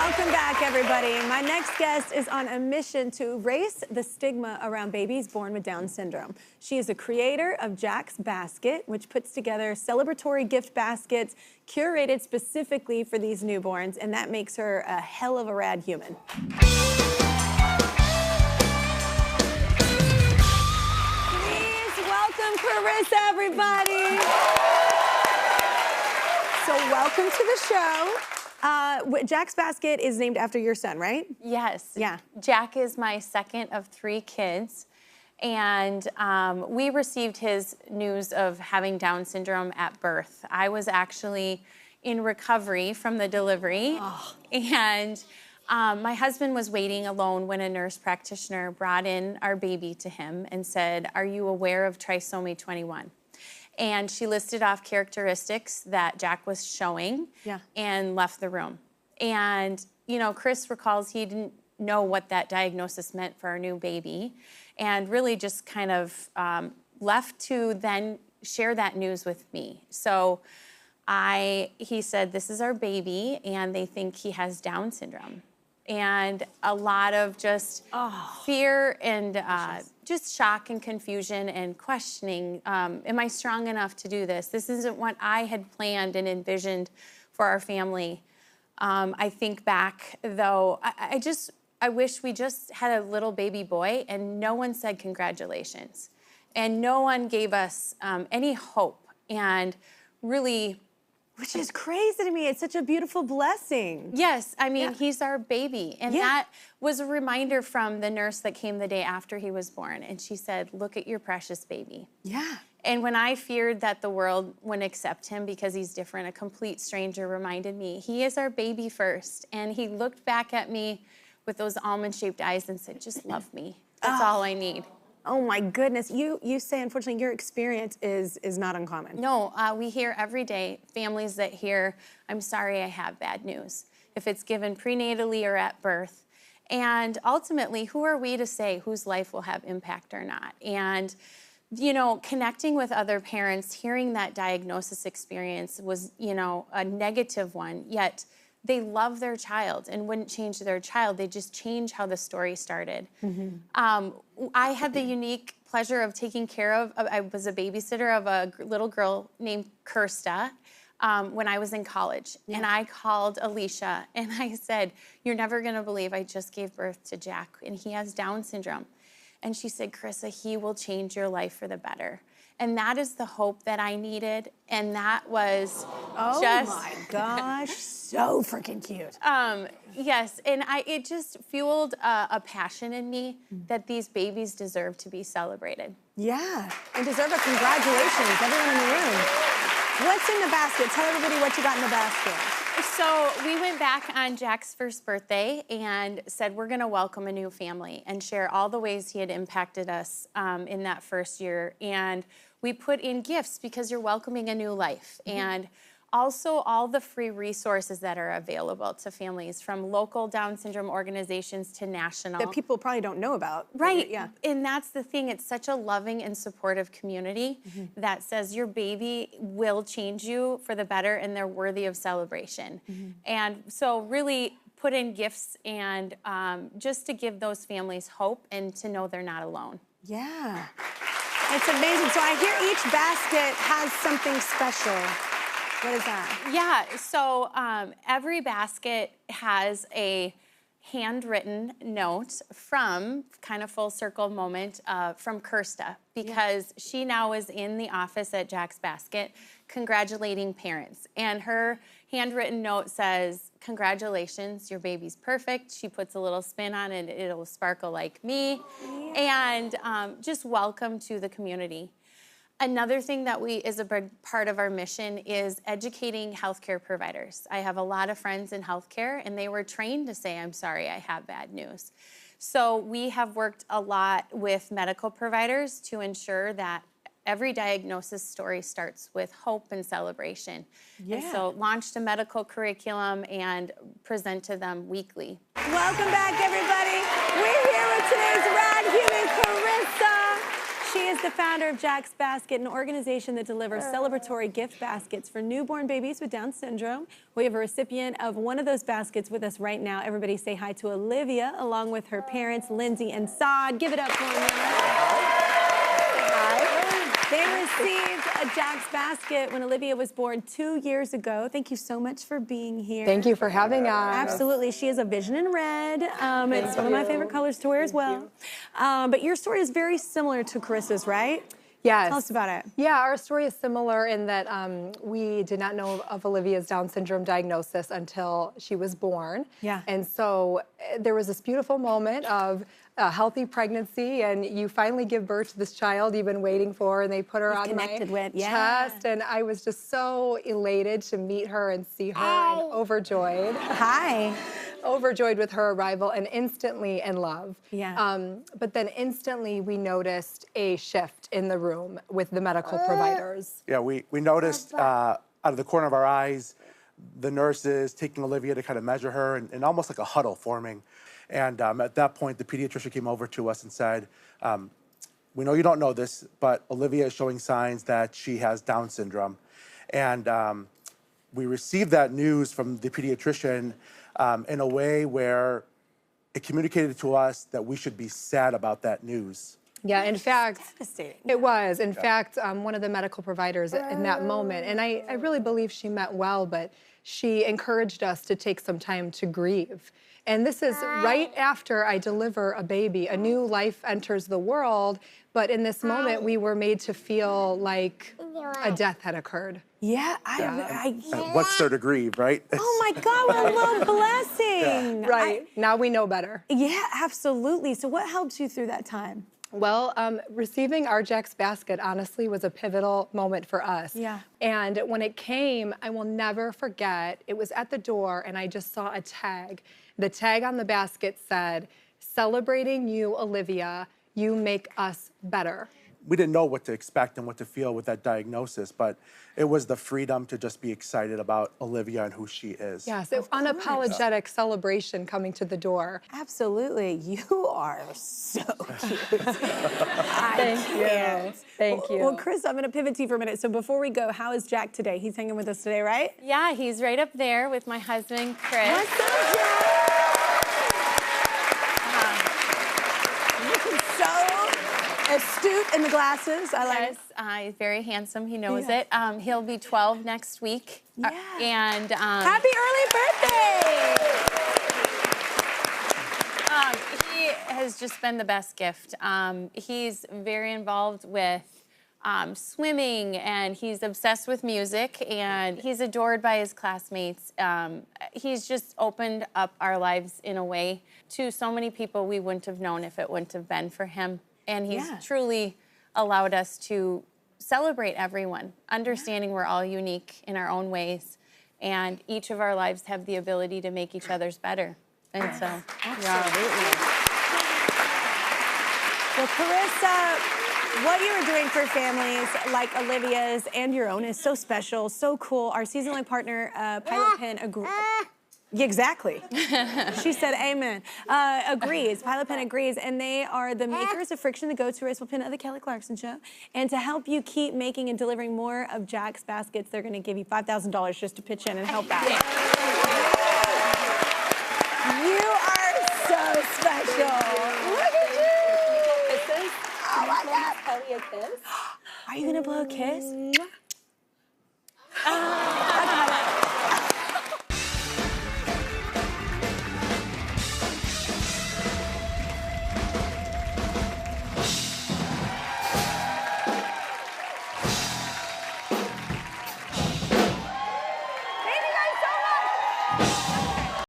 Welcome back, everybody. My next guest is on a mission to erase the stigma around babies born with Down syndrome. She is the creator of Jack's Basket, which puts together celebratory gift baskets curated specifically for these newborns, and that makes her a hell of a rad human. Please welcome Carissa, everybody. So welcome to the show. Jack's Basket is named after your son, right? Yes. Yeah. Jack is my second of 3 kids. And we received his news of having Down syndrome at birth. I was actually in recovery from the delivery. Oh. And my husband was waiting alone when a nurse practitioner brought in our baby to him and said, "Are you aware of trisomy 21?" And she listed off characteristics that Jack was showing and left the room. And, you know, Chris recalls he didn't know what that diagnosis meant for our new baby and really just kind of left to then share that news with me. So he said, "This is our baby and they think he has Down syndrome." And a lot of just fear and just shock and confusion and questioning. Am I strong enough to do this? This isn't what I had planned and envisioned for our family. I think back, though, I wish we just had a little baby boy and no one said congratulations. And no one gave us any hope and really... Which is crazy to me. It's such a beautiful blessing. Yes, I mean, he's our baby. And that was a reminder from the nurse that came the day after he was born. And she said, "Look at your precious baby." Yeah. And when I feared that the world wouldn't accept him because he's different, a complete stranger reminded me, he is our baby first. And he looked back at me with those almond-shaped eyes and said, "Just love me. That's all I need." Oh my goodness, you say, unfortunately, your experience is not uncommon. No, we hear every day families that hear, "I'm sorry I have bad news," if it's given prenatally or at birth. And ultimately, who are we to say whose life will have impact or not? And, you know, connecting with other parents, hearing that diagnosis experience was, you know, a negative one, yet they love their child and wouldn't change their child. They just change how the story started. I had the unique pleasure of taking care of, I was a babysitter of a little girl named Carissa when I was in college. And I called Alicia and I said, "You're never gonna believe I just gave birth to Jack and he has Down syndrome." And she said, "Carissa, he will change your life for the better." And that is the hope that I needed. And that was oh my gosh, so freaking cute. Yes, and it just fueled a passion in me that these babies deserve to be celebrated. Yeah, and deserve a congratulations, everyone in the room. What's in the basket? Tell everybody what you got in the basket. So we went back on Jack's first birthday and said we're gonna welcome a new family and share all the ways he had impacted us in that first year. And we put in gifts because you're welcoming a new life. And also all the free resources that are available to families, from local Down syndrome organizations to national. That people probably don't know about. Right, Yeah. And that's the thing, it's such a loving and supportive community that says your baby will change you for the better and they're worthy of celebration. And so really put in gifts and just to give those families hope and to know they're not alone. Yeah, it's amazing. So I hear each basket has something special. What is that? Yeah, so every basket has a handwritten note from, kind of full circle moment, from Kirsta, because she now is in the office at Jack's Basket congratulating parents. And her handwritten note says, "Congratulations, your baby's perfect." She puts a little spin on it, it'll sparkle like me. And just welcome to the community. Another thing that is a big part of our mission is educating healthcare providers. I have a lot of friends in healthcare, and they were trained to say, "I'm sorry, I have bad news." So we have worked a lot with medical providers to ensure that every diagnosis story starts with hope and celebration. And so launched a medical curriculum and present to them weekly. Welcome back, everybody. We're here with today's rad human, Carissa. She is the founder of Jack's Basket, an organization that delivers celebratory gift baskets for newborn babies with Down syndrome. We have a recipient of one of those baskets with us right now. Everybody say hi to Olivia, along with her parents, Lindsey and Saad. Give it up for them. They received a Jack's Basket when Olivia was born 2 years ago. Thank you so much for being here. Thank you for having us. Absolutely. She is a vision in red. It's one of my favorite colors to wear as well. But your story is very similar to Carissa's, right? Yes. Tell us about it. Yeah, our story is similar in that we did not know of Olivia's Down syndrome diagnosis until she was born. Yeah. And so there was this beautiful moment of a healthy pregnancy, and you finally give birth to this child you've been waiting for, and they put her on my chest, and I was just so elated to meet her and see her, and overjoyed. Hi. Overjoyed with her arrival and instantly in love. Yeah. But then instantly we noticed a shift in the room with the medical providers. Yeah, we noticed out of the corner of our eyes, the nurses taking Olivia to kind of measure her and almost like a huddle forming. And at that point, the pediatrician came over to us and said, we know you don't know this, but Olivia is showing signs that she has Down syndrome. And we received that news from the pediatrician in a way where it communicated to us that we should be sad about that news. Yeah, in fact, Devastating. it was. In fact, one of the medical providers in that moment, and I really believe she meant well, but she encouraged us to take some time to grieve. And this is right after I deliver a baby. A new life enters the world, but in this moment, we were made to feel like a death had occurred. Yeah, What's there to grieve, right? Oh my God, what a little blessing. Yeah. Right, now we know better. Yeah, absolutely. So what helped you through that time? Well, receiving our Jack's Basket, honestly, was a pivotal moment for us. Yeah. And when it came, I will never forget, it was at the door, and I just saw a tag. The tag on the basket said, "Celebrating you, Olivia, you make us better." We didn't know what to expect and what to feel with that diagnosis, but it was the freedom to just be excited about Olivia and who she is. Yes, it's unapologetic celebration coming to the door. Absolutely. You are so cute. Thank you. Thank you. Well, Chris, I'm going to pivot to you for a minute. So before we go, how is Jack today? He's hanging with us today, right? Yeah, he's right up there with my husband, Chris. What's up, Jack? Looking so astute in the glasses. I like it. He's very handsome. He knows it. He'll be 12 next week. Yeah. And happy early birthday! He has just been the best gift. He's very involved with swimming, and he's obsessed with music, and he's adored by his classmates. He's just opened up our lives in a way to so many people we wouldn't have known if it wouldn't have been for him. And he's truly allowed us to celebrate everyone, understanding we're all unique in our own ways, and each of our lives have the ability to make each other's better. And so, Absolutely. Well, Carissa, what you are doing for families like Olivia's and your own is so special, so cool. Our season-long partner, Pilot Pen, agrees. Exactly. She said amen. Agrees. Pilot Pen agrees. And they are the makers of Friction, the go-to Recipient of the Kelly Clarkson Show. And to help you keep making and delivering more of Jack's Baskets, they're going to give you $5,000 just to pitch in and help out. You are so special. Look at you. Kisses? Oh my God. Kelly a kiss? Are you going to blow a kiss?